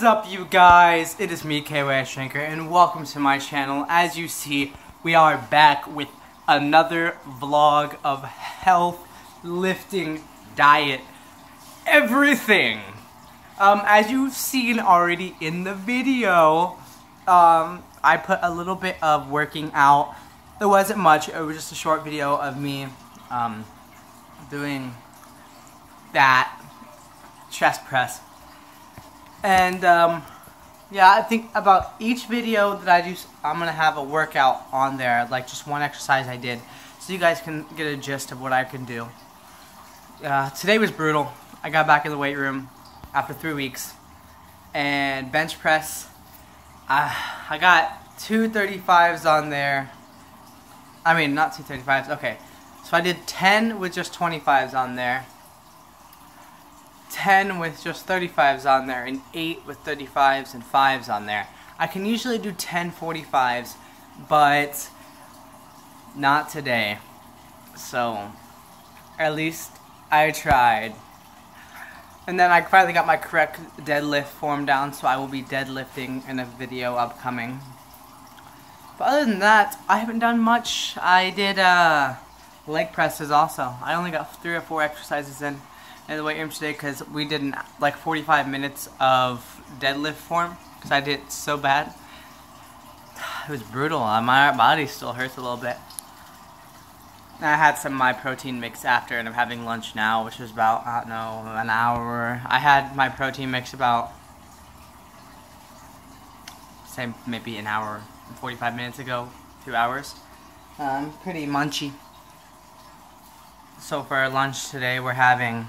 is up, you guys? It is me, KY Shanker, and welcome to my channel. As you see, we are back with another vlog of health, lifting, diet, everything. As you've seen already in the video, I put a little bit of working out. There wasn't much. It was just a short video of me doing that chest press. And yeah, I think about each video that I do, I'm gonna have a workout on there, like just one exercise I did, so you guys can get a gist of what I can do. Today was brutal. I got back in the weight room after 3 weeks, and bench press, I got 235s on there. I mean, not 235s, okay. So I did 10 with just 25s on there, 10 with just 35s on there, and 8 with 35s and 5s on there. I can usually do 10 45s, but not today. So, at least I tried. And then I finally got my correct deadlift form down, so I will be deadlifting in a video upcoming. But other than that, I haven't done much. I did leg presses also. I only got 3 or 4 exercises in the weight room today because we did like 45 minutes of deadlift form because I did it so bad. It was brutal. My body still hurts a little bit. And I had some of my protein mix after, and I'm having lunch now, which is about, I don't know, an hour. I had my protein mix about, say, maybe an hour and 45 minutes ago, 2 hours. Pretty munchy. So for our lunch today, we're having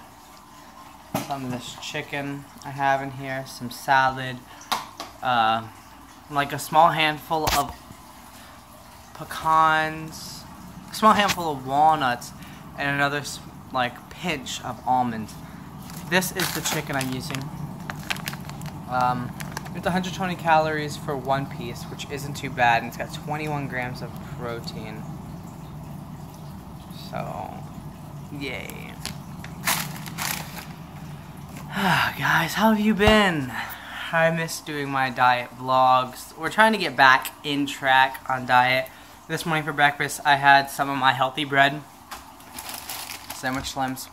some of this chicken I have in here, some salad, like a small handful of pecans, a small handful of walnuts, and another like pinch of almonds. This is the chicken I'm using. It's 120 calories for one piece, which isn't too bad, and it's got 21 grams of protein. So, yay. Guys, how have you been? I miss doing my diet vlogs. We're trying to get back in track on diet. This morning for breakfast, I had some of my healthy bread, sandwich slims.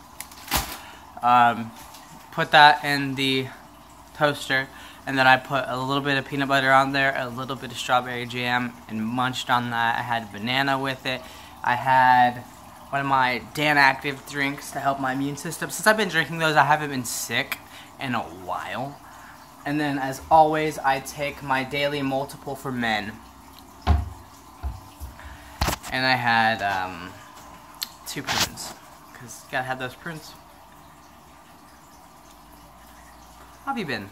Put that in the toaster, and then I put a little bit of peanut butter on there, a little bit of strawberry jam, and munched on that. I had banana with it. I had one of my Dan Active drinks to help my immune system. Since I've been drinking those, I haven't been sick in a while. And then, as always, I take my daily multiple for men. And I had 2 prunes, because you gotta have those prunes. How have you been?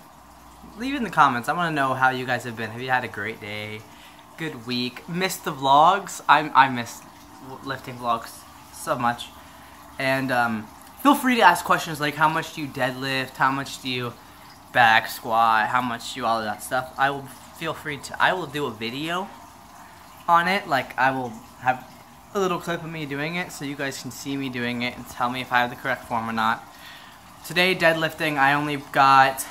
Leave it in the comments. I want to know how you guys have been. Have you had a great day? Good week? Missed the vlogs? I miss lifting vlogs so much. And feel free to ask questions like how much do you deadlift, how much do you back squat, how much do you all of that stuff. I will I will do a video on it. Like, I will have a little clip of me doing it so you guys can see me doing it and tell me if I have the correct form or not. Today, deadlifting, I only got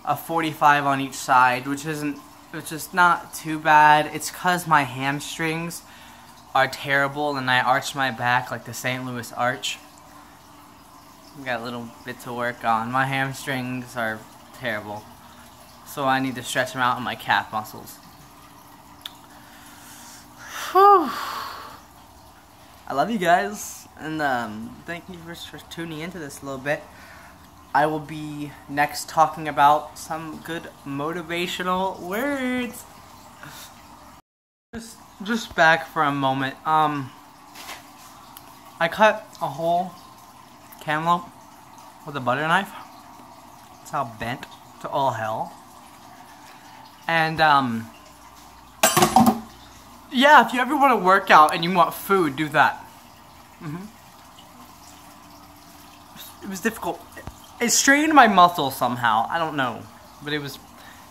a 45 on each side, which is not too bad. It's cause my hamstrings are terrible and I arch my back like the St. Louis arch. Got a little bit to work on. My hamstrings are terrible, so I need to stretch them out in my calf muscles. Whew. I love you guys, and thank you for tuning into this a little bit. I will be next talking about some good motivational words. Just back for a moment. I cut a whole cantaloupe with a butter knife. It's how bent to all hell. And yeah, if you ever want to work out and you want food, do that. It was difficult. It strained my muscles somehow. I don't know, but it was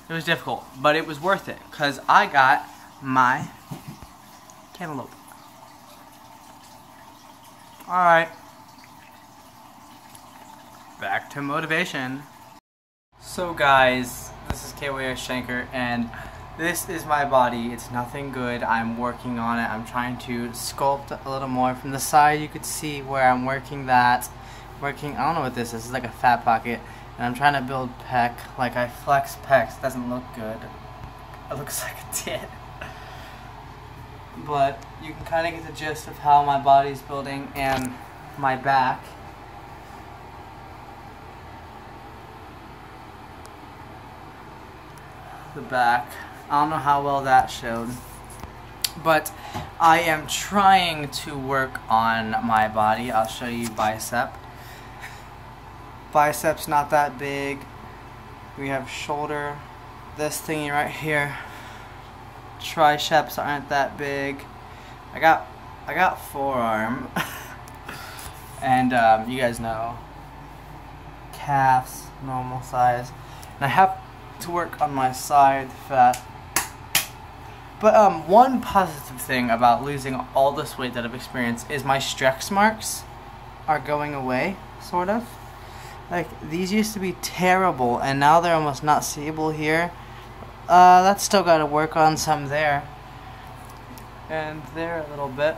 difficult. But it was worth it because I got my cantaloupe. All right. Back to motivation. So guys, this is KY Shanker, and this is my body. It's nothing good. I'm working on it. I'm trying to sculpt a little more. From the side you could see where I'm working that. I don't know what this is. This is like a fat pocket. And I'm trying to build pec. Like I flex pecs. Doesn't look good. It looks like a tit. But you can kind of get the gist of how my body's building and my back. The back. I don't know how well that showed. But I am trying to work on my body. I'll show you bicep. Biceps not that big. We have shoulder. This thingy right here. Triceps aren't that big. I got forearm. And you guys know. Calves, normal size. And I have to work on my side fat. But one positive thing about losing all this weight that I've experienced is my stretch marks are going away, sort of. Like, these used to be terrible, and now they're almost not seeable here. That's still got to work on some there. And there a little bit.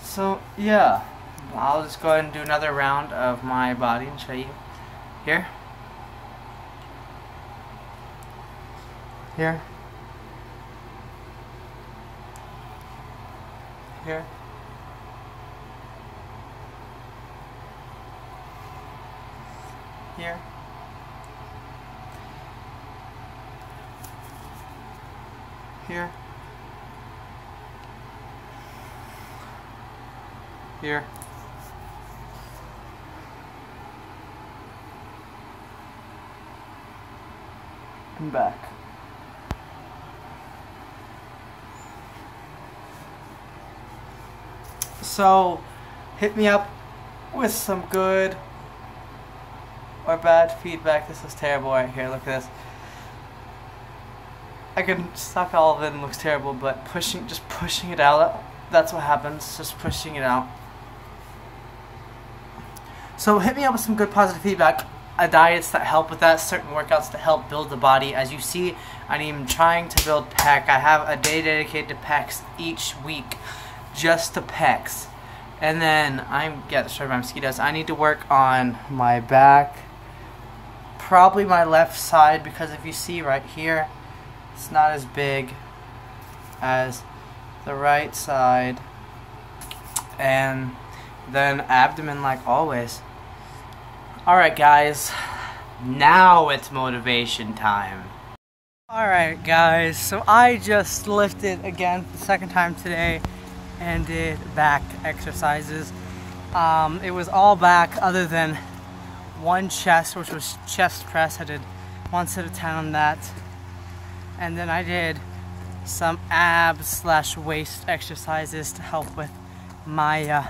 So, yeah. I'll just go ahead and do another round of my body and show you. Here. Here. Here. Here. Here. Here. And back. So, hit me up with some good or bad feedback. This is terrible right here. Look at this. I can suck all of it and it looks terrible, but just pushing it out, that's what happens. Just pushing it out. So hit me up with some good positive feedback. Diets that help with that, certain workouts to help build the body. As you see, I'm trying to build pec. I have a day dedicated to pecs each week, just to pecs. And then I'm getting started by mosquitoes. I need to work on my back, probably my left side, because if you see right here, it's not as big as the right side. And then abdomen like always. Alright guys, now it's motivation time. Alright guys, so I just lifted again for the second time today and did back exercises. It was all back other than one chest, which was chest press. I did 1 set of 10 on that. And then I did some abs / waist exercises to help with my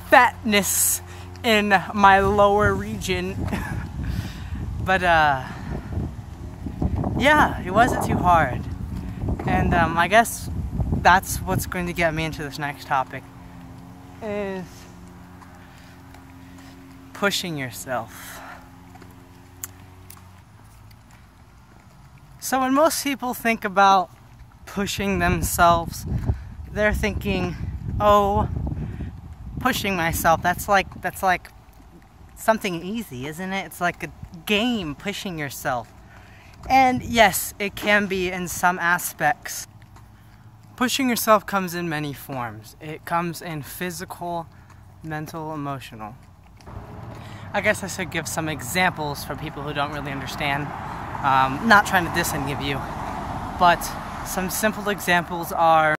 fatness in my lower region. But yeah, it wasn't too hard. And I guess that's what's going to get me into this next topic, is pushing yourself. So when most people think about pushing themselves, they're thinking, oh, pushing myself, that's like something easy, isn't it? It's like a game, pushing yourself. And yes, it can be in some aspects. Pushing yourself comes in many forms. It comes in physical, mental, emotional. I guess I should give some examples for people who don't really understand. Not trying to diss any of you, but some simple examples are,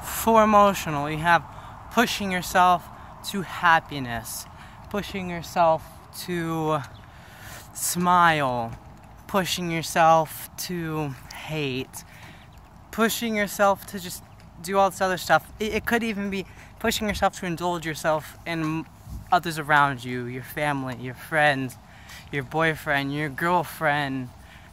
for emotional, you have pushing yourself to happiness, pushing yourself to smile, pushing yourself to hate, pushing yourself to just do all this other stuff. It could even be pushing yourself to indulge yourself in others around you, your family, your friends, your boyfriend, your girlfriend.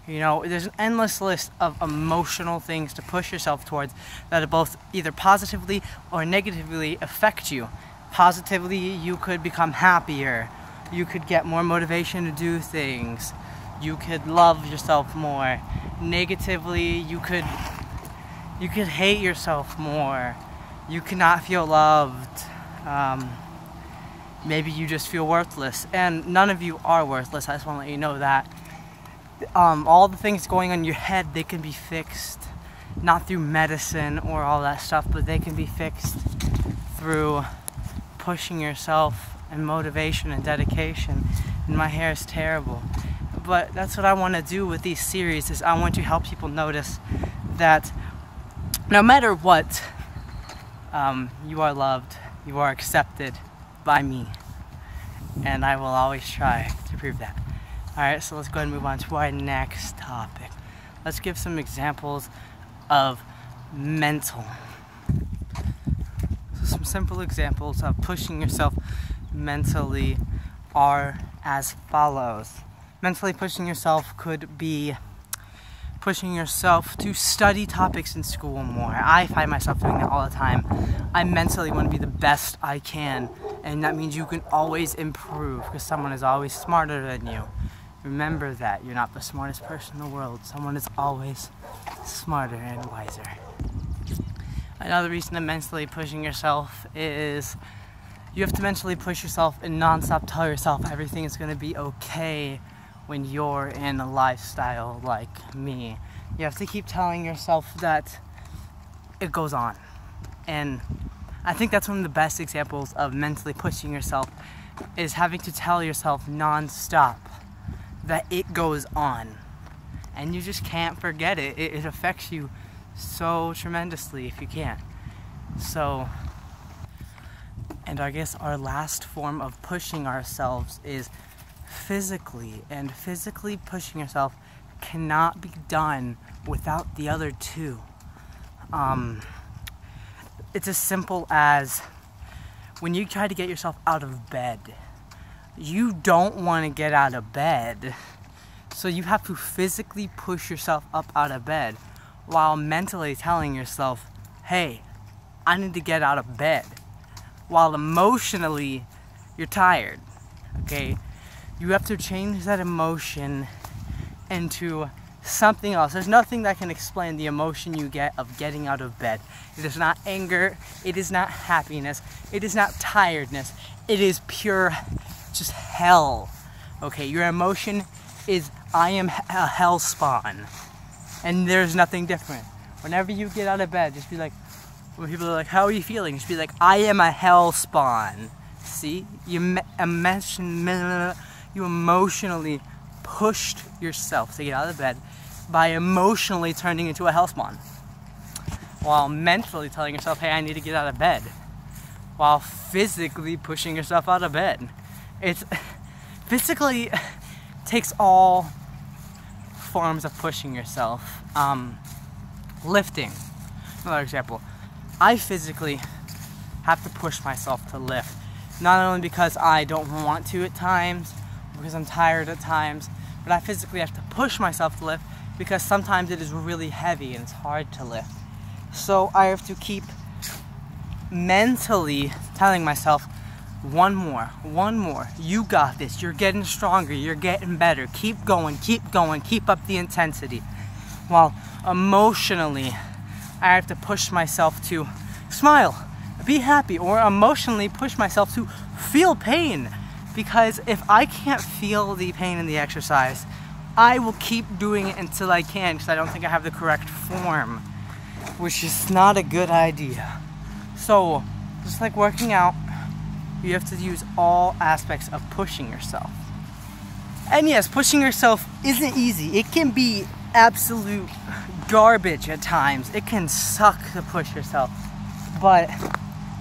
You know, there's an endless list of emotional things to push yourself towards that both either positively or negatively affect you. Positively, you could become happier. you could get more motivation to do things. You could love yourself more. Negatively, you could hate yourself more. You could not feel loved. Maybe you just feel worthless, and none of you are worthless. I just want to let you know that. All the things going on in your head, they can be fixed, not through medicine or all that stuff, but they can be fixed through pushing yourself and motivation and dedication. And my hair is terrible, but that's what I want to do with these series, is I want to help people notice that no matter what, you are loved, you are accepted by me, and I will always try to prove that. Alright, so let's go ahead and move on to our next topic. Let's give some examples of mental. So some simple examples of pushing yourself mentally are as follows. Mentally pushing yourself could be pushing yourself to study topics in school more. I find myself doing that all the time. I mentally want to be the best I can, and that means you can always improve because someone is always smarter than you. Remember that. You're not the smartest person in the world. Someone is always smarter and wiser. Another reason of mentally pushing yourself is you have to mentally push yourself and non-stop tell yourself everything is going to be okay when you're in a lifestyle like me. You have to keep telling yourself that it goes on. And I think that's one of the best examples of mentally pushing yourself, is having to tell yourself non-stop that it goes on. And you just can't forget it. It affects you so tremendously if you can't. So, and I guess our last form of pushing ourselves is physically. And physically pushing yourself cannot be done without the other two. It's as simple as when you try to get yourself out of bed. You don't want to get out of bed, so you have to physically push yourself up out of bed while mentally telling yourself, hey, I need to get out of bed, while emotionally you're tired. Okay, you have to change that emotion into something else. There's nothing that can explain the emotion you get of getting out of bed. It is not anger, it is not happiness, it is not tiredness, it is pure just hell. Okay, your emotion is I am a hell spawn, and there's nothing different. Whenever you get out of bed, just be like, when people are like, how are you feeling? Just be like, I am a hell spawn. See, you emotionally pushed yourself to get out of bed by emotionally turning into a hell spawn, while mentally telling yourself, hey, I need to get out of bed, while physically pushing yourself out of bed. It's physically takes all forms of pushing yourself. Lifting, another example. I physically have to push myself to lift, not only because I don't want to at times, because I'm tired at times, but I physically have to push myself to lift because sometimes it is really heavy and it's hard to lift. So I have to keep mentally telling myself, one more, you got this, you're getting stronger, you're getting better, keep going, keep up the intensity. While emotionally, I have to push myself to smile, be happy, or emotionally push myself to feel pain. Because if I can't feel the pain in the exercise, I will keep doing it until I can, because I don't think I have the correct form, which is not a good idea. So, just like working out, you have to use all aspects of pushing yourself. And yes, pushing yourself isn't easy. It can be absolute garbage at times. It can suck to push yourself. But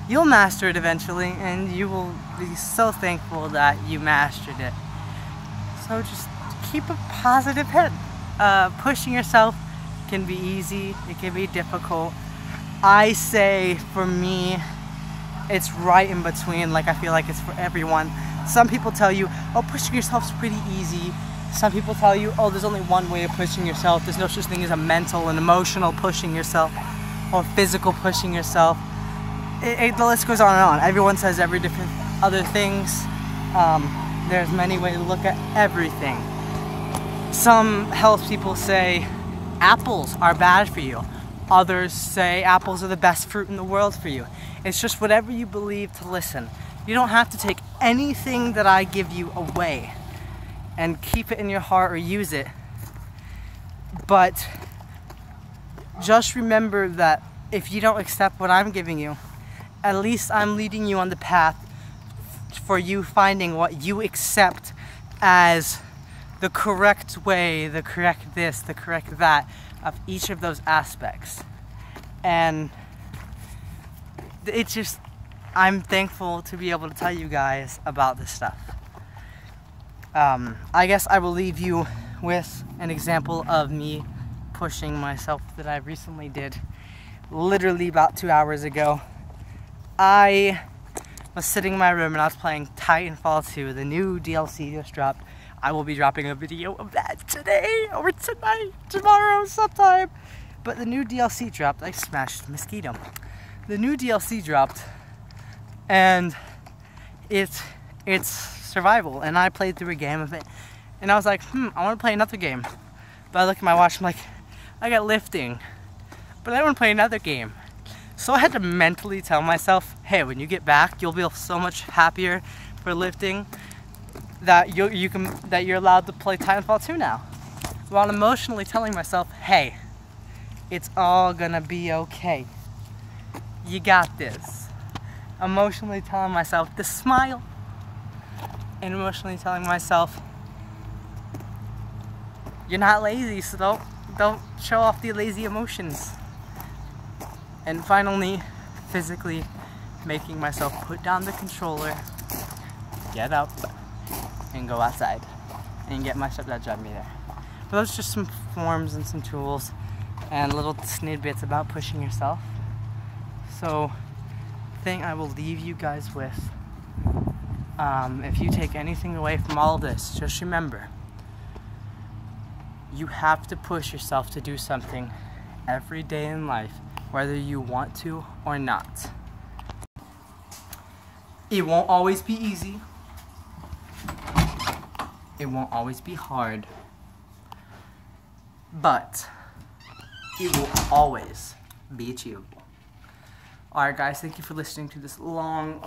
you'll master it eventually, and you will be so thankful that you mastered it. So just keep a positive head. Pushing yourself can be easy, it can be difficult. I say, for me, it's right in between. Like, I feel like it's for everyone. Some people tell you, oh, pushing yourself's pretty easy. Some people tell you, oh, there's only one way of pushing yourself. There's no such thing as a mental and emotional pushing yourself or physical pushing yourself. The list goes on and on. Everyone says every different other things. There's many ways to look at everything. Some health people say apples are bad for you. Others say apples are the best fruit in the world for you. It's just whatever you believe to listen. You don't have to take anything that I give you away and keep it in your heart or use it. But just remember that if you don't accept what I'm giving you, at least I'm leading you on the path for you finding what you accept as the correct way, the correct this, the correct that of each of those aspects. And it's just, I'm thankful to be able to tell you guys about this stuff. I guess I will leave you with an example of me pushing myself that I recently did literally about 2 hours ago. I was sitting in my room and I was playing Titanfall 2, the new DLC just dropped. I will be dropping a video of that today or tonight, tomorrow, sometime. But the new DLC dropped. I smashed the mosquito. The new DLC dropped, and it's survival. And I played through a game of it, and I was like, I want to play another game. But I look at my watch, I'm like, I got lifting, but I want to play another game. So I had to mentally tell myself, hey, when you get back, you'll be so much happier for lifting that you're allowed to play Titanfall 2 now. While emotionally telling myself, hey, it's all gonna be okay. You got this. Emotionally telling myself to smile, and emotionally telling myself, you're not lazy, so don't show off the lazy emotions. And finally, physically making myself put down the controller, get up, and go outside and get my stepdad drive me there. But those are just some forms and some tools and little snippets about pushing yourself. So the thing I will leave you guys with, if you take anything away from all this, just remember, you have to push yourself to do something every day in life, whether you want to or not. It won't always be easy. It won't always be hard, but it will always be achievable. Alright guys, thank you for listening to this long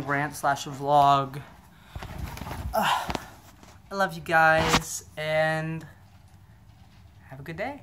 rant / vlog. I love you guys, and have a good day.